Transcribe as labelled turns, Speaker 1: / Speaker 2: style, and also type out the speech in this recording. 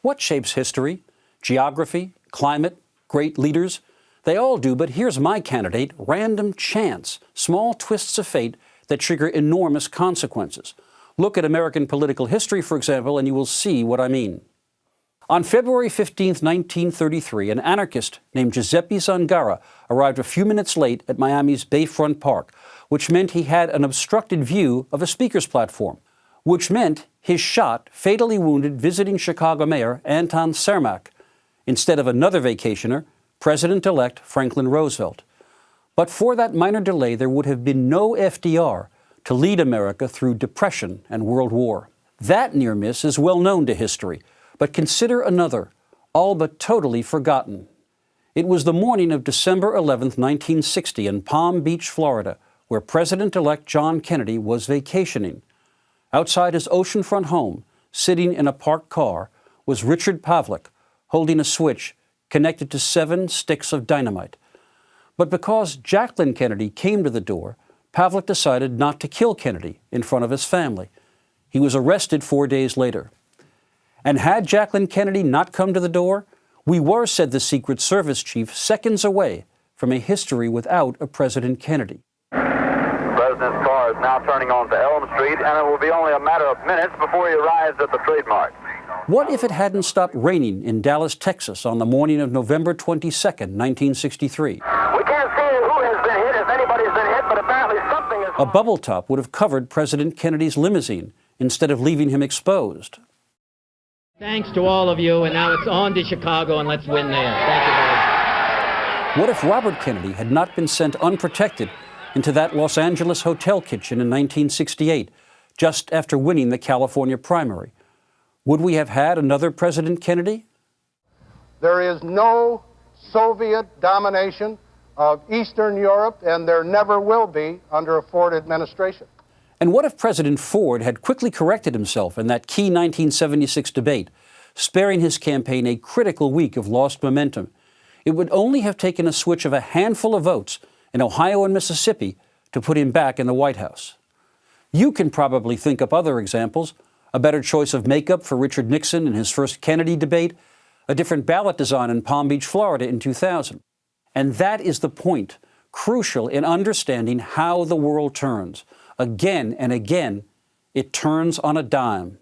Speaker 1: What shapes history? Geography, climate, great leaders? They all do, but here's my candidate, random chance, small twists of fate that trigger enormous consequences. Look at American political history, for example, and you will see what I mean. On February 15, 1933, an anarchist named Giuseppe Zangara arrived a few minutes late at Miami's Bayfront Park, which meant he had an obstructed view of a speaker's platform, which meant his shot fatally wounded visiting Chicago Mayor Anton Cermak, instead of another vacationer, President-elect Franklin Roosevelt. But for that minor delay, there would have been no FDR to lead America through Depression and World War. That near miss is well known to history, but consider another, all but totally forgotten. It was the morning of December 11, 1960, in Palm Beach, Florida, where President-elect John Kennedy was vacationing. Outside his oceanfront home, sitting in a parked car, was Richard Pavlik, holding a switch connected to 7 sticks of dynamite. But because Jacqueline Kennedy came to the door, Pavlik decided not to kill Kennedy in front of his family. He was arrested 4 days later. And had Jacqueline Kennedy not come to the door, we were, said the Secret Service chief, seconds away from a history without a President Kennedy.
Speaker 2: The President's car is now turning onto Elm Street, and it will be only a matter of minutes before he arrives at the trademark.
Speaker 1: What if it hadn't stopped raining in Dallas, Texas on the morning of November 22, 1963?
Speaker 2: We can't see who has been hit, if anybody's been hit, but apparently something is...
Speaker 1: A bubble top would have covered President Kennedy's limousine instead of leaving him exposed.
Speaker 3: Thanks to all of you, and now it's on to Chicago, and let's win there. Thank you very much.
Speaker 1: What if Robert Kennedy had not been sent unprotected into that Los Angeles hotel kitchen in 1968, just after winning the California primary? Would we have had another President Kennedy?
Speaker 4: There is no Soviet domination of Eastern Europe, and there never will be under a Ford administration.
Speaker 1: And what if President Ford had quickly corrected himself in that key 1976 debate, sparing his campaign a critical week of lost momentum? It would only have taken a switch of a handful of votes in Ohio and Mississippi to put him back in the White House. You can probably think up other examples: a better choice of makeup for Richard Nixon in his first Kennedy debate, a different ballot design in Palm Beach, Florida in 2000. And that is the point, crucial in understanding how the world turns. Again and again, it turns on a dime.